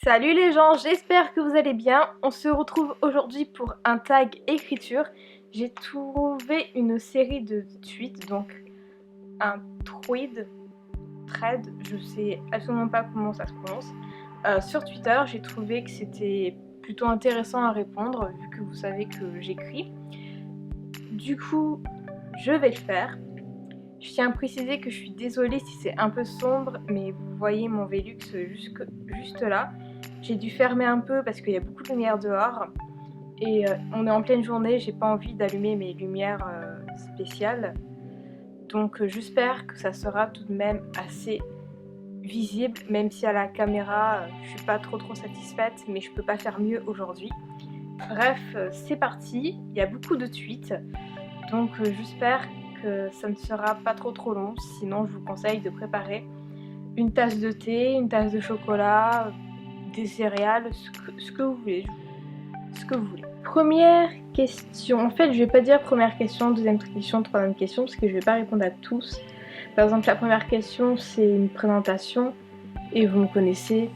Salut les gens, j'espère que vous allez bien. On se retrouve aujourd'hui pour un tag écriture. J'ai trouvé une série de tweets, donc un thread, je sais absolument pas comment ça se prononce. Sur Twitter, j'ai trouvé que c'était plutôt intéressant à répondre vu que vous savez que j'écris. Du coup, je vais le faire. Je tiens à préciser que je suis désolée si c'est un peu sombre, mais vous voyez mon Velux juste là. J'ai dû fermer un peu parce qu'il y a beaucoup de lumière dehors. Et on est en pleine journée, j'ai pas envie d'allumer mes lumières spéciales. Donc j'espère que ça sera tout de même assez visible, même si à la caméra je suis pas trop satisfaite, mais je peux pas faire mieux aujourd'hui. Bref, c'est parti, il y a beaucoup de tweets, donc j'espère que ça ne sera pas trop long, sinon je vous conseille de préparer une tasse de thé, une tasse de chocolat, des céréales, ce que vous voulez. Première question, en fait je vais pas dire première question, deuxième question, troisième question, parce que je vais pas répondre à tous. Par exemple la première question c'est une présentation, et vous me connaissez,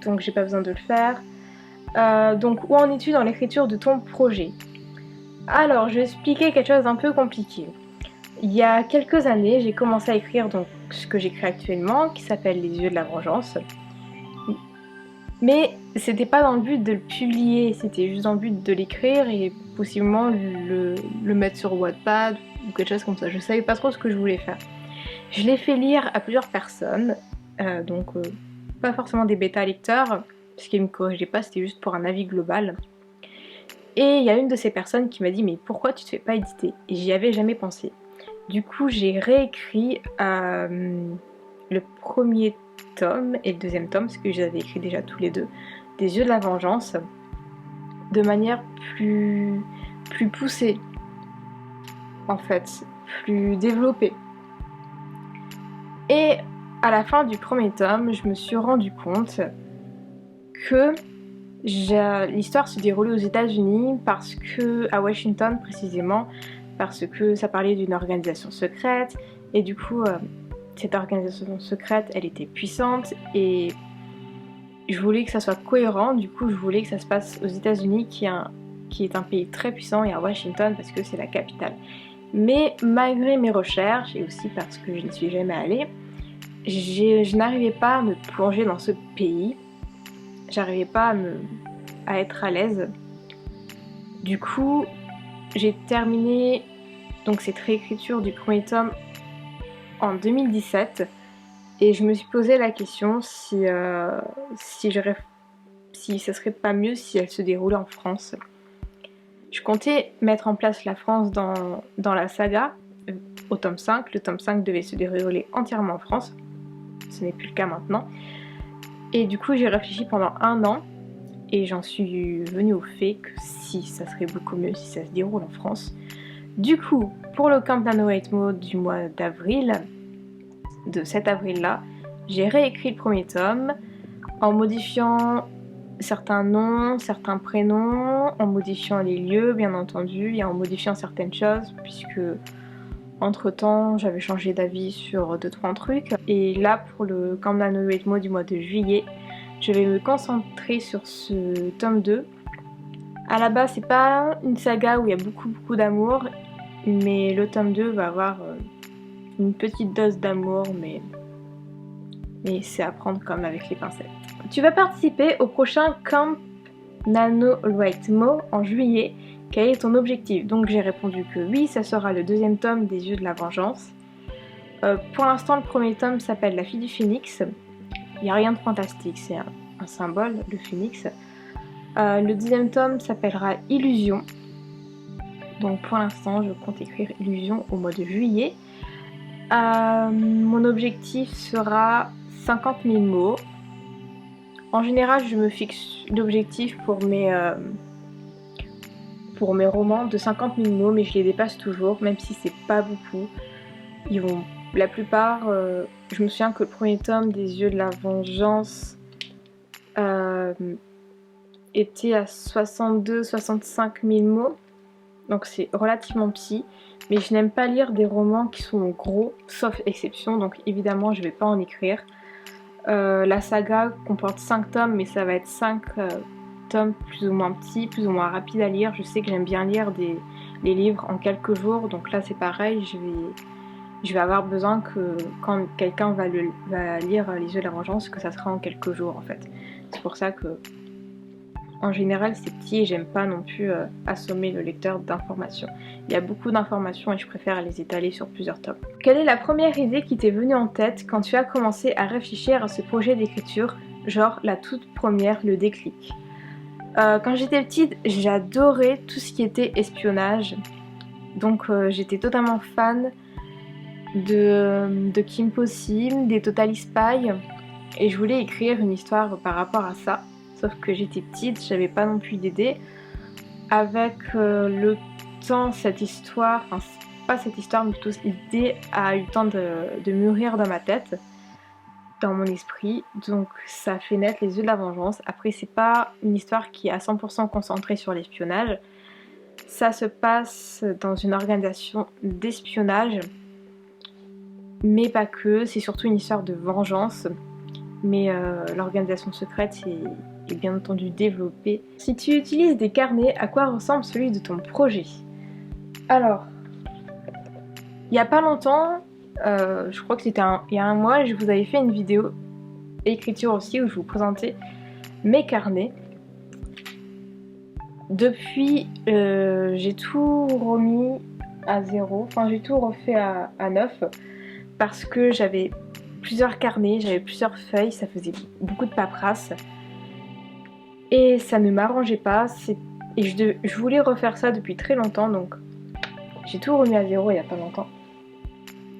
donc j'ai pas besoin de le faire. Donc où en es-tu dans l'écriture de ton projet? Alors je vais expliquer quelque chose d'un peu compliqué. Il y a quelques années j'ai commencé à écrire donc ce que j'écris actuellement, qui s'appelle Les yeux de la vengeance. Mais c'était pas dans le but de le publier, c'était juste dans le but de l'écrire et possiblement le mettre sur Wattpad ou quelque chose comme ça. Je savais pas trop ce que je voulais faire. Je l'ai fait lire à plusieurs personnes, donc pas forcément des bêta lecteurs, parce qu'ils me corrigeaient pas, c'était juste pour un avis global. Et il y a une de ces personnes qui m'a dit mais pourquoi tu te fais pas éditer? Et j'y avais jamais pensé. Du coup j'ai réécrit le premier tome et le deuxième tome, parce que je les avais écrits déjà tous les deux, des yeux de la vengeance, de manière plus poussée, en fait, plus développée. Et à la fin du premier tome, je me suis rendu compte que l'histoire se déroulait aux États-Unis parce que, à Washington précisément, parce que ça parlait d'une organisation secrète, et du coup, cette organisation secrète, elle était puissante, et je voulais que ça soit cohérent, du coup je voulais que ça se passe aux États-Unis qui est un pays très puissant, et à Washington parce que c'est la capitale. Mais malgré mes recherches, et aussi parce que je n'y suis jamais allée, je n'arrivais pas à me plonger dans ce pays, j'arrivais pas à être à l'aise. Du coup, j'ai terminé donc cette réécriture du premier tome en 2017, et je me suis posé la question si ça serait pas mieux si elle se déroulait en France. Je comptais mettre en place la France dans la saga au tome 5. Le tome 5 devait se dérouler entièrement en France. Ce n'est plus le cas maintenant. Et du coup, j'ai réfléchi pendant 1 an et j'en suis venue au fait que si, ça serait beaucoup mieux si ça se déroule en France. Du coup, pour le Camp NaNoWriMo du mois d'avril, de cet avril-là, j'ai réécrit le premier tome en modifiant certains noms, certains prénoms, en modifiant les lieux bien entendu, et en modifiant certaines choses puisque entre temps j'avais changé d'avis sur 2-3 trucs. Et là pour le Camp NaNoWriMo du mois de juillet, je vais me concentrer sur ce tome 2. À la base c'est pas une saga où il y a beaucoup d'amour, mais le tome 2 va avoir une petite dose d'amour, mais c'est à prendre comme avec les pincettes. Tu vas participer au prochain Camp NaNoWriMo en juillet. Quel est ton objectif? Donc j'ai répondu que oui, ça sera le deuxième tome des yeux de la vengeance. Pour l'instant, le premier tome s'appelle La fille du phénix. Il n'y a rien de fantastique, c'est un symbole, le phénix. Le deuxième tome s'appellera Illusion. Donc pour l'instant, je compte écrire Illusion au mois de juillet. Mon objectif sera 50 000 mots. En général, je me fixe l'objectif pour mes romans de 50 000 mots, mais je les dépasse toujours, même si c'est pas beaucoup. La plupart, je me souviens que le premier tome des yeux de la vengeance était à 62-65 000 mots, donc c'est relativement petit. Mais je n'aime pas lire des romans qui sont gros, sauf exception, donc évidemment je vais pas en écrire. La saga comporte 5 tomes, mais ça va être 5 tomes plus ou moins petits, plus ou moins rapides à lire. Je sais que j'aime bien lire les livres en quelques jours, donc là c'est pareil, je vais avoir besoin que quand quelqu'un va lire Les Yeux de la Vengeance, que ça sera en quelques jours en fait. C'est pour ça que en général c'est petit et j'aime pas non plus assommer le lecteur d'informations. Il y a beaucoup d'informations et je préfère les étaler sur plusieurs tomes. Quelle est la première idée qui t'est venue en tête quand tu as commencé à réfléchir à ce projet d'écriture, genre la toute première, le déclic? Quand j'étais petite, j'adorais tout ce qui était espionnage, donc j'étais totalement fan de Kim Possible, des Totally Spy, et je voulais écrire une histoire par rapport à ça. Sauf que j'étais petite, j'avais pas non plus d'idée. Avec le temps, cette histoire, enfin pas cette histoire, mais plutôt l'idée a eu le temps de mûrir dans ma tête, dans mon esprit. Donc ça a fait naître Les Yeux de la Vengeance. Après, c'est pas une histoire qui est à 100% concentrée sur l'espionnage. Ça se passe dans une organisation d'espionnage, mais pas que. C'est surtout une histoire de vengeance. Mais l'organisation secrète est bien entendu développée. Si tu utilises des carnets, à quoi ressemble celui de ton projet? Alors, il y a pas longtemps, je crois que c'était il y a un mois, je vous avais fait une vidéo écriture aussi où je vous présentais mes carnets. Depuis, j'ai tout remis à zéro, enfin j'ai tout refait à neuf parce que j'avais plusieurs carnets, j'avais plusieurs feuilles, ça faisait beaucoup de paperasse et ça ne m'arrangeait pas et je voulais refaire ça depuis très longtemps, donc j'ai tout remis à zéro il n'y a pas longtemps.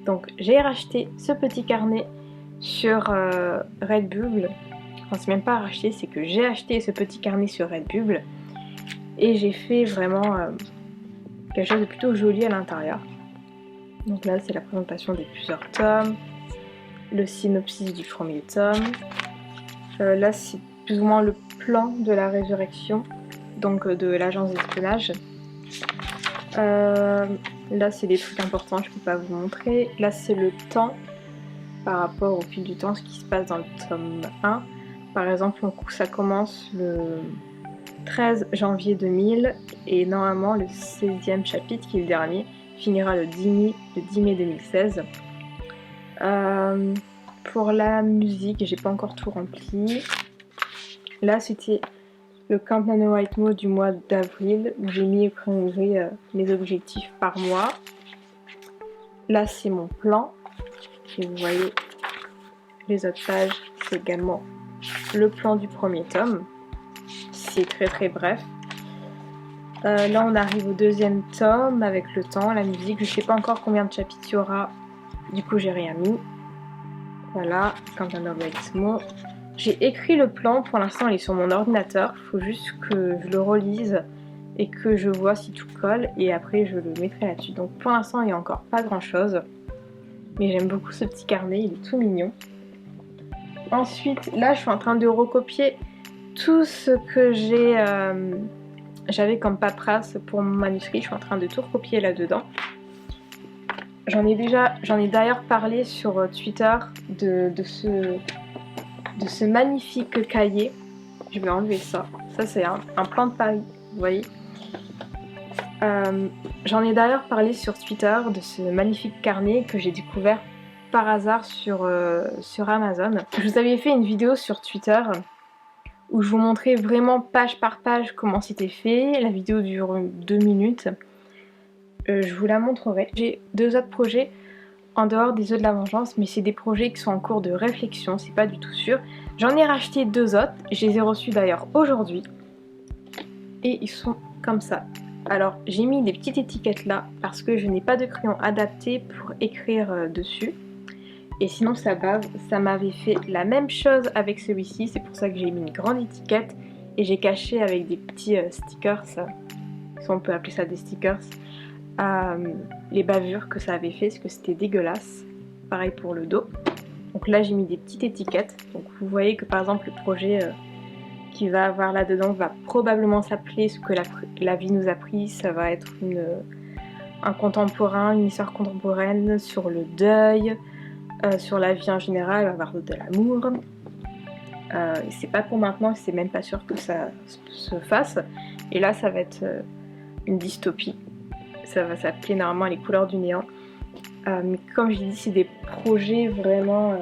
Donc j'ai racheté ce petit carnet sur Redbubble, enfin c'est même pas racheté, c'est que j'ai acheté ce petit carnet sur Redbubble et j'ai fait vraiment quelque chose de plutôt joli à l'intérieur. Donc là c'est la présentation des plusieurs tomes, le synopsis du premier tome. Là c'est plus ou moins le plan de la résurrection, donc de l'agence d'espionnage. Là c'est des trucs importants, je peux pas vous montrer. Là c'est le temps par rapport au fil du temps, ce qui se passe dans le tome 1. Par exemple, ça commence le 13 janvier 2000 et normalement le 16e chapitre, qui est le dernier, finira le 10 mai 2016. Pour la musique, j'ai pas encore tout rempli. Là, c'était le Camp NaNoWriMo du mois d'avril où j'ai mis mes objectifs par mois. Là, c'est mon plan. Et vous voyez, les autres pages, c'est également le plan du premier tome. C'est très très bref. Là, on arrive au deuxième tome avec le temps, la musique. Je sais pas encore combien de chapitres il y aura. Du coup, j'ai rien mis. Voilà, Camp NaNoWriMo. J'ai écrit le plan, pour l'instant il est sur mon ordinateur, il faut juste que je le relise et que je vois si tout colle et après je le mettrai là-dessus. Donc pour l'instant il n'y a encore pas grand chose, mais j'aime beaucoup ce petit carnet, il est tout mignon. Ensuite là je suis en train de recopier tout ce que j'avais comme paperasse pour mon manuscrit, je suis en train de tout recopier là-dedans. J'en ai d'ailleurs parlé sur Twitter de ce magnifique cahier. Je vais enlever ça. Ça c'est un plan de Paris, vous voyez. J'en ai d'ailleurs parlé sur Twitter de ce magnifique carnet que j'ai découvert par hasard sur Amazon. Je vous avais fait une vidéo sur Twitter où je vous montrais vraiment page par page comment c'était fait. La vidéo dure 2 minutes. Je vous la montrerai. J'ai 2 autres projets en dehors des Yeux de la Vengeance, mais c'est des projets qui sont en cours de réflexion, c'est pas du tout sûr. J'en ai racheté 2 autres, je les ai reçus d'ailleurs aujourd'hui, et ils sont comme ça. Alors j'ai mis des petites étiquettes là, parce que je n'ai pas de crayon adapté pour écrire dessus, et sinon ça bave. Ça m'avait fait la même chose avec celui-ci, c'est pour ça que j'ai mis une grande étiquette, et j'ai caché avec des petits stickers, si on peut appeler ça des stickers, les bavures que ça avait fait, parce que c'était dégueulasse. Pareil pour le dos. Donc là j'ai mis des petites étiquettes. Donc vous voyez que par exemple le projet qui va avoir là-dedans va probablement s'appeler Ce que la vie nous a pris. Ça va être un contemporain, une histoire contemporaine sur le deuil, sur la vie en général, il va y avoir de l'amour. C'est pas pour maintenant, c'est même pas sûr que ça se fasse. Et là, ça va être une dystopie. Ça va s'appeler normalement Les couleurs du néant. Mais comme je l'ai dit, c'est des projets vraiment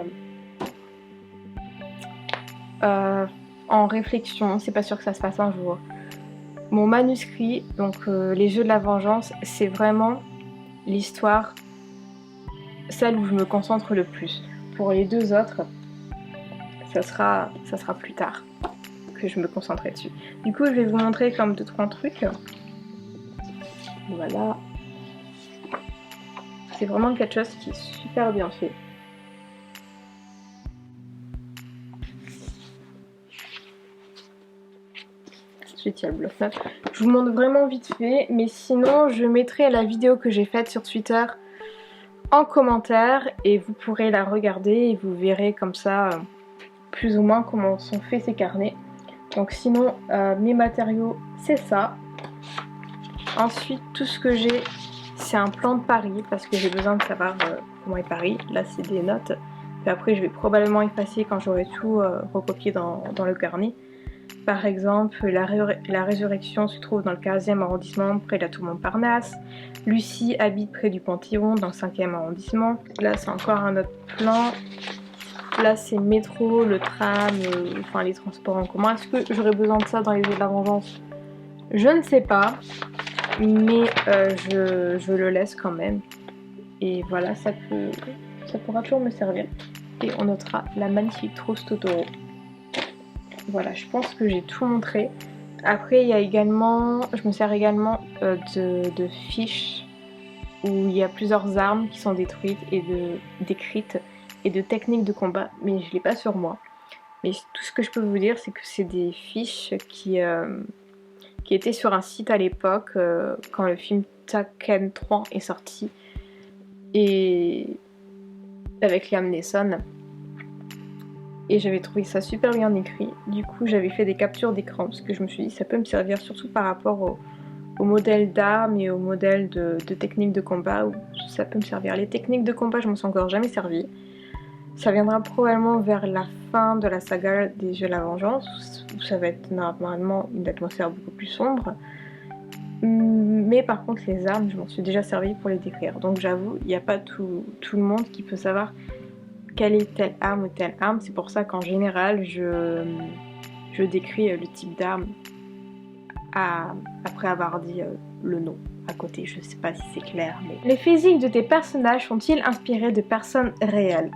en réflexion. C'est pas sûr que ça se fasse un jour. Mon manuscrit, donc Les Jeux de la Vengeance, c'est vraiment l'histoire, celle où je me concentre le plus. Pour les deux autres, ça sera plus tard que je me concentrerai dessus. Du coup, je vais vous montrer comme 2-3 trucs. Voilà. C'est vraiment quelque chose qui est super bien fait. Ensuite, il y a le bluff-up. Je vous montre vraiment vite fait, mais sinon, je mettrai la vidéo que j'ai faite sur Twitter en commentaire et vous pourrez la regarder et vous verrez comme ça plus ou moins comment sont faits ces carnets. Donc sinon, mes matériaux, c'est ça. Ensuite, tout ce que j'ai, c'est un plan de Paris parce que j'ai besoin de savoir comment est Paris. Là, c'est des notes. Et après, je vais probablement effacer quand j'aurai tout recopié dans le carnet. Par exemple, la résurrection se trouve dans le 15e arrondissement, près de la tour Montparnasse. Lucie habite près du Panthéon, dans le 5e arrondissement. Là, c'est encore un autre plan. Là, c'est le métro, le tram, enfin les transports en commun. Est-ce que j'aurais besoin de ça dans les Jeux de la Vengeance? Je ne sais pas, mais je le laisse quand même. Et voilà, ça pourra toujours me servir. Et on notera la magnifique trousse Totoro. Voilà, je pense que j'ai tout montré. Après, il y a également, je me sers également de fiches où il y a plusieurs armes qui sont détruites et décrites et de techniques de combat, mais je l'ai pas sur moi. Mais tout ce que je peux vous dire, c'est que c'est des fiches qui étaient sur un site à l'époque quand le film Tekken 3 est sorti et avec Liam Neeson. Et j'avais trouvé ça super bien écrit. Du coup, j'avais fait des captures d'écran parce que je me suis dit ça peut me servir surtout par rapport au modèle d'armes et au modèle de techniques de combat où ça peut me servir. Les techniques de combat, je m'en suis encore jamais servi. Ça viendra probablement vers la fin de la saga des Jeux de la Vengeance où ça va être normalement une atmosphère beaucoup plus sombre. Mais par contre, les armes, je m'en suis déjà servi pour les décrire. Donc j'avoue, il n'y a pas tout le monde qui peut savoir quelle est telle arme ou telle arme. C'est pour ça qu'en général, je décris le type d'arme après avoir dit le nom à côté. Je sais pas si c'est clair, mais... Les physiques de tes personnages sont-ils inspirés de personnes réelles?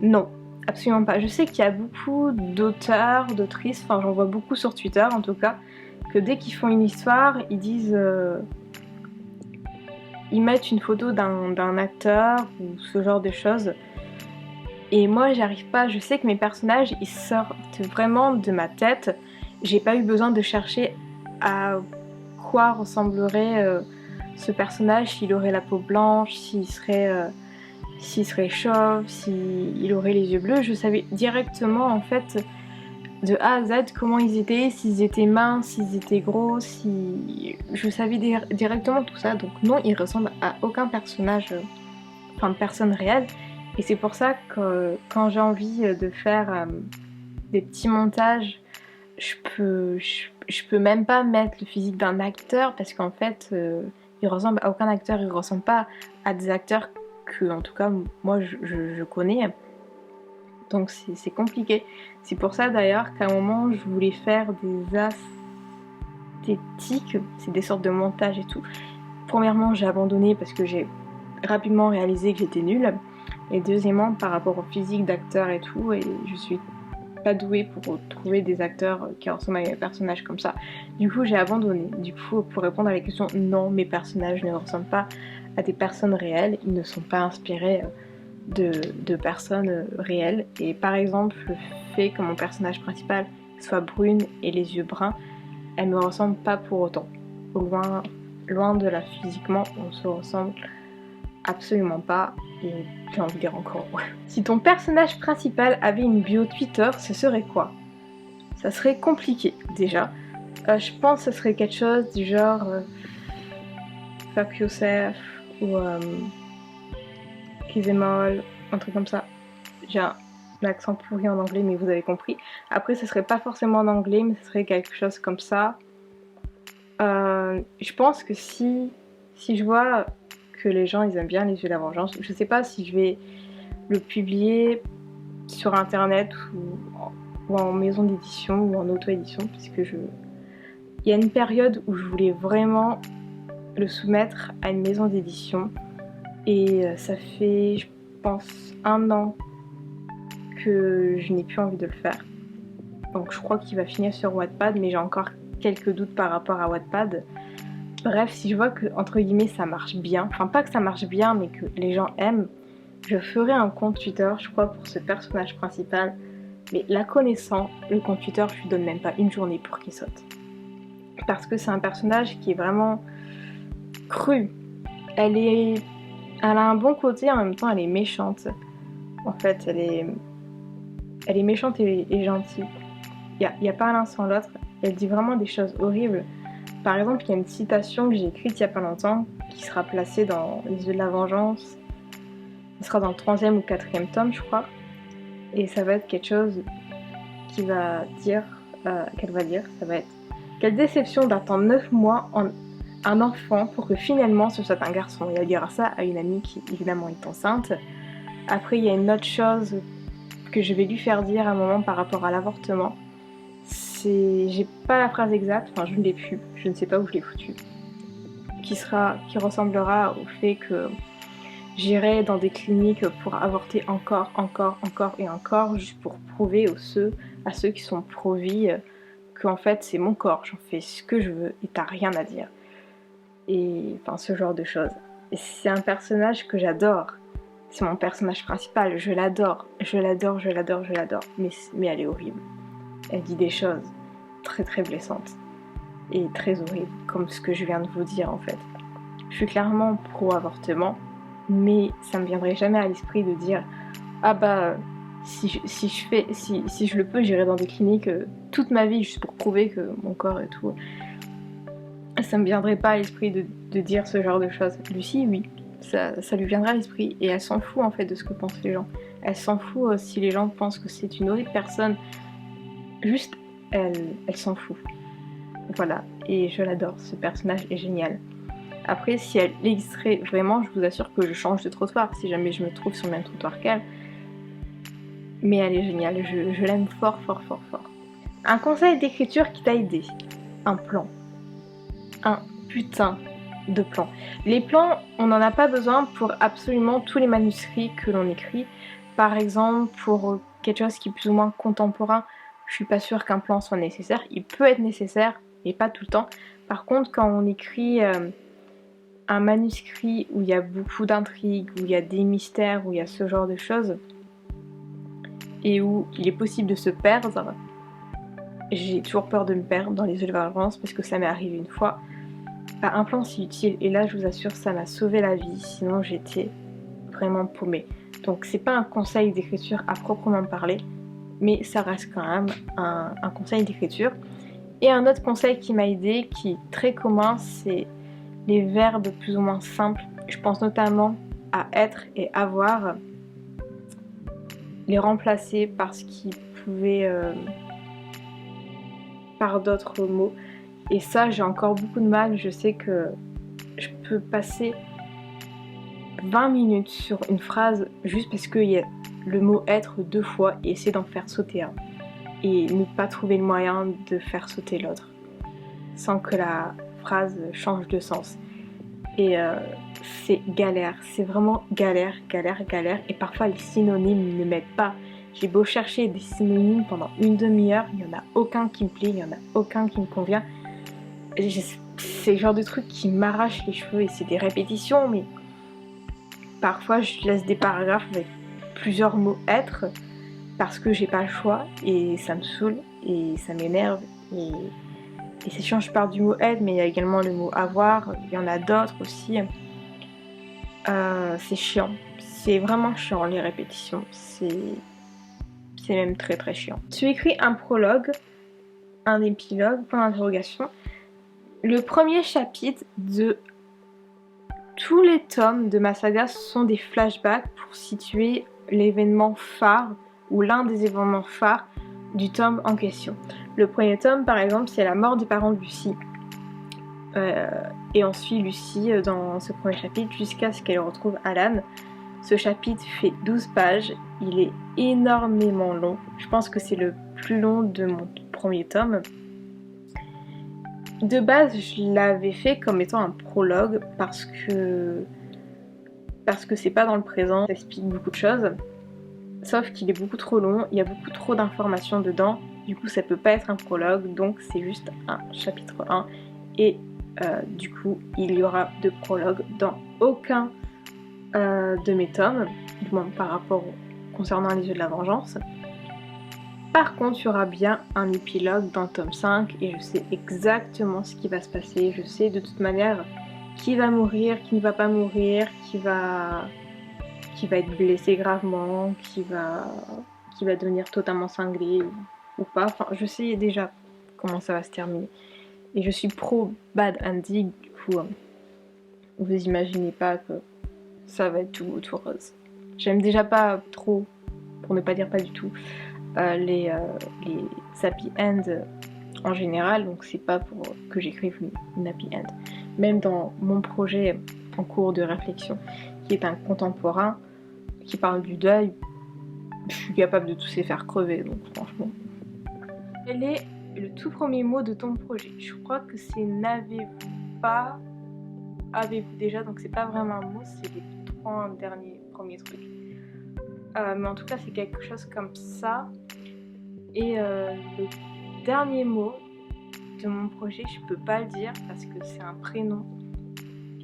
Non, absolument pas. Je sais qu'il y a beaucoup d'auteurs, d'autrices, enfin j'en vois beaucoup sur Twitter en tout cas, que dès qu'ils font une histoire, ils disent... ils mettent une photo d'un acteur ou ce genre de choses. Et moi, j'arrive pas. Je sais que mes personnages, ils sortent vraiment de ma tête. J'ai pas eu besoin de chercher à quoi ressemblerait ce personnage, s'il aurait la peau blanche, s'il serait chauve, s'il aurait les yeux bleus. Je savais directement, en fait, de A à Z comment ils étaient, s'ils étaient minces, s'ils étaient gros, je savais directement tout ça. Donc non, ils ressemblent à aucun personnage, enfin de personne réelle. Et c'est pour ça que quand j'ai envie de faire des petits montages, je peux même pas mettre le physique d'un acteur parce qu'en fait, il ressemble à aucun acteur, il ressemble pas à des acteurs que, en tout cas, moi je connais. Donc c'est compliqué. C'est pour ça d'ailleurs qu'à un moment, je voulais faire des esthétiques, c'est des sortes de montages et tout. Premièrement, j'ai abandonné parce que j'ai rapidement réalisé que j'étais nulle. Et deuxièmement, par rapport au physique d'acteur et tout, et je suis pas douée pour trouver des acteurs qui ressemblent à mes personnages comme ça. Du coup, j'ai abandonné. Du coup, pour répondre à la question, non, mes personnages ne ressemblent pas à des personnes réelles. Ils ne sont pas inspirés de personnes réelles. Et par exemple, le fait que mon personnage principal soit brune et les yeux bruns, elle me ressemble pas pour autant. Loin de là, physiquement, on se ressemble absolument pas. Et j'ai envie de dire encore. Si ton personnage principal avait une bio Twitter, ce serait quoi? Ça serait compliqué déjà. Je pense que ce serait quelque chose du genre Fuck yourself ou Kiss them all, un truc comme ça. accent pourri en anglais, mais vous avez compris. Après, ce serait pas forcément en anglais, mais ce serait quelque chose comme ça. Je pense que si je vois que les gens ils aiment bien Les Yeux de la Vengeance, je sais pas si je vais le publier sur internet ou en maison d'édition ou en auto-édition, puisque il y a une période où je voulais vraiment le soumettre à une maison d'édition et ça fait, je pense, 1 an que je n'ai plus envie de le faire. Donc je crois qu'il va finir sur Wattpad, mais j'ai encore quelques doutes par rapport à Wattpad. Bref, si je vois que, entre guillemets, ça marche bien, enfin pas que ça marche bien, mais que les gens aiment, je ferai un compte Twitter, je crois, pour ce personnage principal. Mais la connaissant, le compte Twitter, je lui donne même pas une journée pour qu'il saute. Parce que c'est un personnage qui est vraiment cru. Elle a un bon côté, en même temps elle est méchante. En fait, elle est méchante et gentille. Il y a pas l'un sans l'autre. Elle dit vraiment des choses horribles. Par exemple, il y a une citation que j'ai écrite il y a pas longtemps, qui sera placée dans Les Yeux de la Vengeance. Elle sera dans le 3e ou 4e tome, je crois. Et ça va être quelque chose qu'elle va dire, ça va être: quelle déception d'attendre 9 mois en un enfant pour que finalement ce soit un garçon. Et elle dira ça à une amie qui évidemment est enceinte. Après, il y a une autre chose que je vais lui faire dire à un moment par rapport à l'avortement. J'ai pas la phrase exacte, enfin je ne l'ai plus, je ne sais pas où je l'ai foutu. Qui ressemblera au fait que j'irai dans des cliniques pour avorter encore et encore, juste pour prouver à ceux qui sont pro-vie qu'en fait c'est mon corps, j'en fais ce que je veux et t'as rien à dire. Et enfin ce genre de choses. Et c'est un personnage que j'adore. C'est mon personnage principal, je l'adore. Mais elle est horrible. Elle dit des choses très très blessantes et très horribles, comme ce que je viens de vous dire en fait. Je suis clairement pro-avortement, mais ça me viendrait jamais à l'esprit de dire ah bah si je le peux, j'irai dans des cliniques toute ma vie juste pour prouver que mon corps et tout. Ça me viendrait pas à l'esprit de dire ce genre de choses. Lucie, oui, ça lui viendra à l'esprit et elle s'en fout en fait de ce que pensent les gens. Elle s'en fout si les gens pensent que c'est une horrible personne. Juste, elle s'en fout. Voilà, et je l'adore, ce personnage est génial. Après, si elle existerait vraiment, je vous assure que je change de trottoir si jamais je me trouve sur le même trottoir qu'elle. Mais elle est géniale, je l'aime fort. Un conseil d'écriture qui t'a aidé. Un plan. Un putain de plan. Les plans, on n'en a pas besoin pour absolument tous les manuscrits que l'on écrit. Par exemple, pour quelque chose qui est plus ou moins contemporain, je suis pas sûre qu'un plan soit nécessaire. Il peut être nécessaire, mais pas tout le temps. Par contre, quand on écrit un manuscrit où il y a beaucoup d'intrigues, où il y a des mystères, où il y a ce genre de choses, et où il est possible de se perdre, j'ai toujours peur de me perdre dans Les Yeux de la Vengeance parce que ça m'est arrivé une fois. Un plan c'est utile, et là je vous assure ça m'a sauvé la vie, sinon j'étais vraiment paumée. Donc c'est pas un conseil d'écriture à proprement parler, mais ça reste quand même un conseil d'écriture. Et un autre conseil qui m'a aidé, qui est très commun, c'est les verbes plus ou moins simples. Je pense notamment à être et avoir, les remplacer par ce qui pouvait par d'autres mots. Et ça, j'ai encore beaucoup de mal. Je sais que je peux passer 20 minutes sur une phrase juste parce qu'il y a le mot être 2 fois et essayer d'en faire sauter un. Et ne pas trouver le moyen de faire sauter l'autre sans que la phrase change de sens. Et c'est galère, c'est vraiment galère. Et parfois les synonymes ne m'aident pas. J'ai beau chercher des synonymes pendant une demi-heure, il n'y en a aucun qui me plaît, il n'y en a aucun qui me convient. C'est le genre de truc qui m'arrache les cheveux et c'est des répétitions, mais parfois je laisse des paragraphes avec plusieurs mots être parce que j'ai pas le choix et ça me saoule et ça m'énerve et c'est chiant, je parle du mot être, mais il y a également le mot avoir, il y en a d'autres aussi. C'est chiant, c'est vraiment chiant les répétitions, c'est même très très chiant. J'ai écrit un prologue, un épilogue, point d'interrogation. Le premier chapitre de tous les tomes de ma saga sont des flashbacks pour situer l'événement phare ou l'un des événements phares du tome en question. Le premier tome, par exemple, c'est la mort des parents de Lucie. Et on suit Lucie dans ce premier chapitre jusqu'à ce qu'elle retrouve Alan. Ce chapitre fait 12 pages, il est énormément long. Je pense que c'est le plus long de mon premier tome. De base, je l'avais fait comme étant un prologue parce que c'est pas dans le présent, ça explique beaucoup de choses. Sauf qu'il est beaucoup trop long, il y a beaucoup trop d'informations dedans, du coup ça peut pas être un prologue, donc c'est juste un chapitre 1. Et du coup, il y aura de prologue dans aucun de mes tomes, du moins par rapport concernant les yeux de la vengeance. Par contre, il y aura bien un épilogue dans le tome 5 et je sais exactement ce qui va se passer. Je sais de toute manière qui va mourir, qui ne va pas mourir, qui va être blessé gravement, qui va devenir totalement cinglé ou pas. Enfin, je sais déjà comment ça va se terminer. Et je suis pro Bad Ending, du coup, vous imaginez pas que ça va être tout rose. J'aime déjà pas trop, pour ne pas dire pas du tout, les happy end en général, donc c'est pas pour que j'écrive une happy end. Même dans mon projet en cours de réflexion, qui est un contemporain, qui parle du deuil, je suis capable de tous les faire crever, donc franchement. Quel est le tout premier mot de ton projet? Je crois que c'est n'avez-vous pas, avez-vous déjà, donc c'est pas vraiment un mot, c'est les 3 premiers trucs. Mais en tout cas c'est quelque chose comme ça. Et le dernier mot de mon projet, je peux pas le dire parce que c'est un prénom.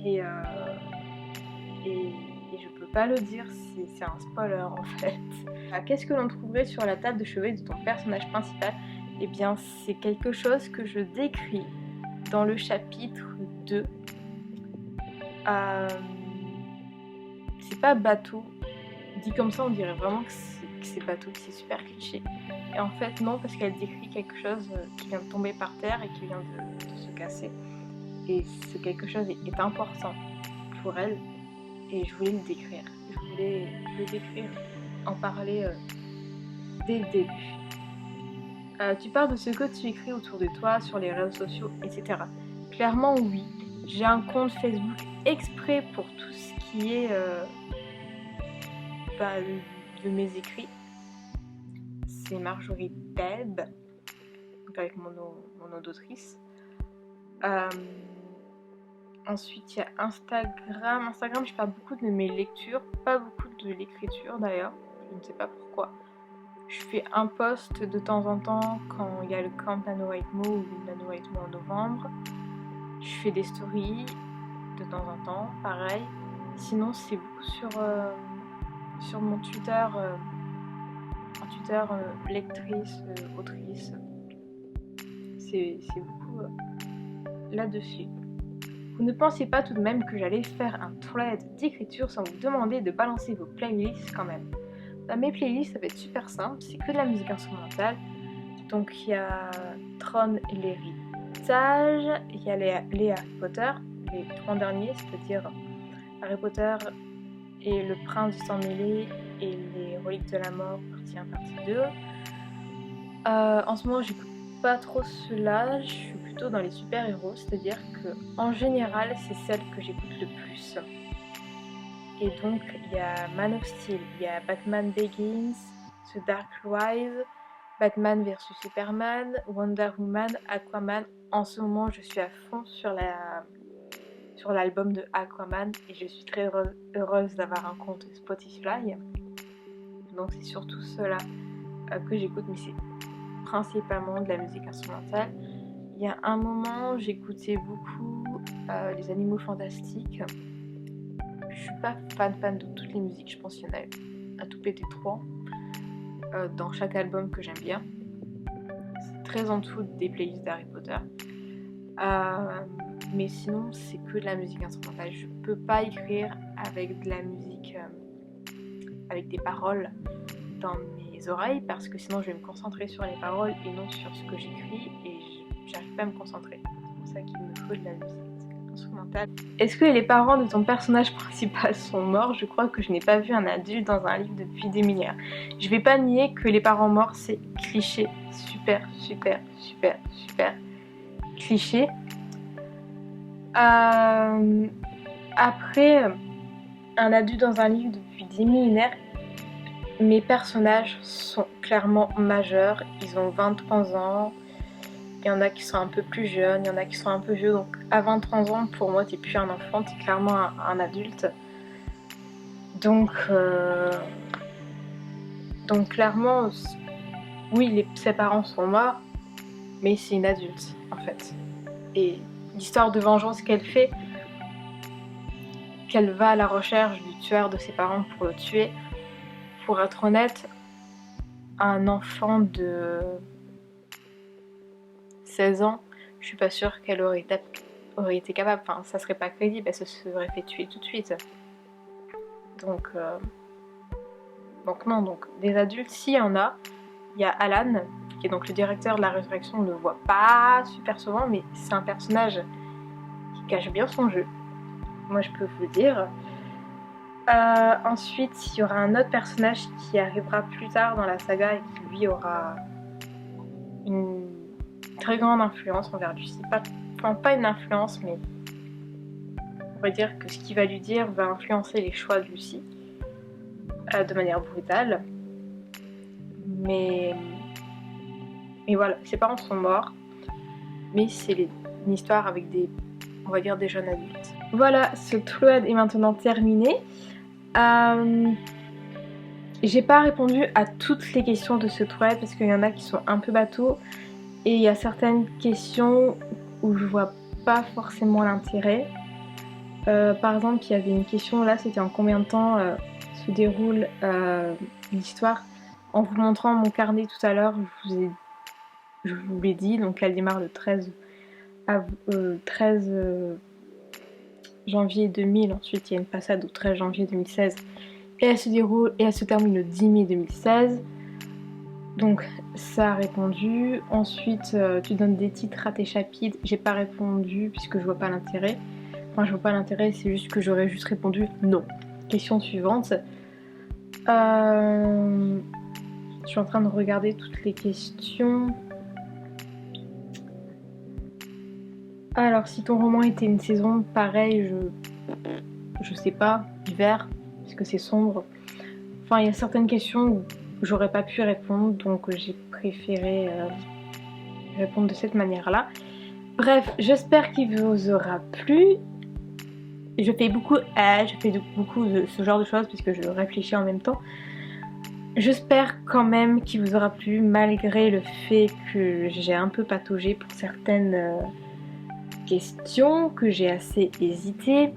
Et je peux pas le dire, c'est un spoiler en fait. Qu'est-ce que l'on trouverait sur la table de chevet de ton personnage principal? Eh bien, c'est quelque chose que je décris dans le chapitre 2. C'est pas bateau. Dit comme ça, on dirait vraiment que c'est bateau, que c'est super cliché. Et en fait, non, parce qu'elle décrit quelque chose qui vient de tomber par terre et qui vient de se casser. Et ce quelque chose est important pour elle. Et je voulais le décrire. Je voulais le décrire, en parler dès le début. Tu parles de ce que tu écris autour de toi, sur les réseaux sociaux, etc. Clairement, oui. J'ai un compte Facebook exprès pour tout ce qui est de mes écrits. C'est Marjorie Beb, avec mon nom d'autrice. Ensuite, il y a Instagram. Instagram, je parle beaucoup de mes lectures, pas beaucoup de l'écriture d'ailleurs. Je ne sais pas pourquoi. Je fais un post de temps en temps quand il y a le camp NaNoWriMo ou NaNoWriMo en novembre. Je fais des stories de temps en temps, pareil. Sinon, c'est beaucoup sur mon Twitter, lectrice, autrice. C'est beaucoup là-dessus. Vous ne pensiez pas tout de même que j'allais faire un thread d'écriture sans vous demander de balancer vos playlists quand même? Mes playlists, ça va être super simple, c'est que de la musique instrumentale. Donc il y a Tron et l'héritage, il y a les Harry Potter, les 3 derniers, c'est-à-dire Harry Potter et le prince du sang mêlé et les reliques de la mort, partie 1, partie 2. En ce moment, j'écoute pas trop cela, je suis plutôt dans les super-héros, c'est-à-dire que en général, c'est celle que j'écoute le plus. Et donc, il y a Man of Steel, il y a Batman Begins, The Dark Rise, Batman vs Superman, Wonder Woman, Aquaman. En ce moment, je suis à fond sur l'album de Aquaman et je suis très heureuse d'avoir un compte Spotify. Donc, c'est surtout cela que j'écoute, mais c'est principalement de la musique instrumentale. Il y a un moment, j'écoutais beaucoup les Animaux Fantastiques. Je suis pas fan de toutes les musiques, je pense qu'il y en a à tout péter 3 dans chaque album que j'aime bien. C'est très en dessous des playlists d'Harry Potter. Mais sinon, c'est que de la musique instrumentale. Je peux pas écrire avec de la musique, avec des paroles dans mes oreilles parce que sinon je vais me concentrer sur les paroles et non sur ce que j'écris et j'arrive pas à me concentrer. C'est pour ça qu'il me faut de la musique instrumentale. Est-ce que les parents de ton personnage principal sont morts? Je crois que je n'ai pas vu un adulte dans un livre depuis des millénaires. Je vais pas nier que les parents morts c'est cliché, super cliché. Après, un adulte dans un livre depuis des millénaires, mes personnages sont clairement majeurs, ils ont 23 ans, il y en a qui sont un peu plus jeunes, il y en a qui sont un peu vieux, donc à 23 ans pour moi t'es plus un enfant, t'es clairement un adulte. Donc clairement, oui, ses parents sont morts, mais c'est une adulte en fait. Et l'histoire de vengeance qu'elle fait, qu'elle va à la recherche du tueur de ses parents pour le tuer, pour être honnête, un enfant de 16 ans, je suis pas sûre qu'elle aurait été capable, enfin ça serait pas crédible, elle se serait fait tuer tout de suite. Donc non, donc des adultes, s'il y en a, il y a Alan, qui est donc le directeur de la résurrection, on ne le voit pas super souvent, mais c'est un personnage qui cache bien son jeu. Moi je peux vous le dire. Ensuite, il y aura un autre personnage qui arrivera plus tard dans la saga et qui lui aura une très grande influence envers Lucy. Pas une influence, mais on va dire que ce qu'il va lui dire va influencer les choix de Lucy de manière brutale. Mais voilà, ses parents sont morts, mais c'est une histoire avec on va dire des jeunes adultes. Voilà, ce thread est maintenant terminé. J'ai pas répondu à toutes les questions de ce thread parce qu'il y en a qui sont un peu bateaux et il y a certaines questions où je vois pas forcément l'intérêt. Par exemple, il y avait une question là, c'était en combien de temps se déroule l'histoire. En vous montrant mon carnet tout à l'heure, je vous l'ai dit, donc elle démarre le 13 janvier 2000, ensuite il y a une passade au 13 janvier 2016 et elle se termine le 10 mai 2016. Donc ça a répondu. Ensuite tu donnes des titres à tes chapitres, j'ai pas répondu puisque je vois pas l'intérêt. Enfin je vois pas l'intérêt, c'est juste que j'aurais juste répondu non. Question suivante. Je suis en train de regarder toutes les questions. Alors si ton roman était une saison, pareil, je sais pas, hiver, puisque c'est sombre. Enfin il y a certaines questions où j'aurais pas pu répondre, donc j'ai préféré répondre de cette manière-là. Bref, j'espère qu'il vous aura plu. Je fais beaucoup de ce genre de choses puisque je réfléchis en même temps. J'espère quand même qu'il vous aura plu malgré le fait que j'ai un peu pataugé pour certaines questions, que j'ai assez hésité.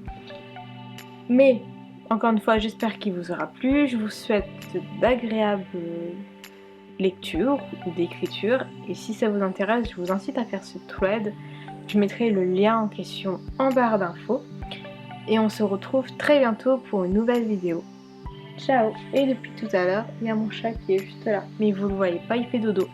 Mais encore une fois, j'espère qu'il vous aura plu. Je vous souhaite d'agréables lectures ou d'écriture. Et si ça vous intéresse, je vous incite à faire ce thread. Je mettrai le lien en question en barre d'infos. Et on se retrouve très bientôt pour une nouvelle vidéo. Ciao! Et depuis tout à l'heure, il y a mon chat qui est juste là. Mais vous le voyez pas, il fait dodo.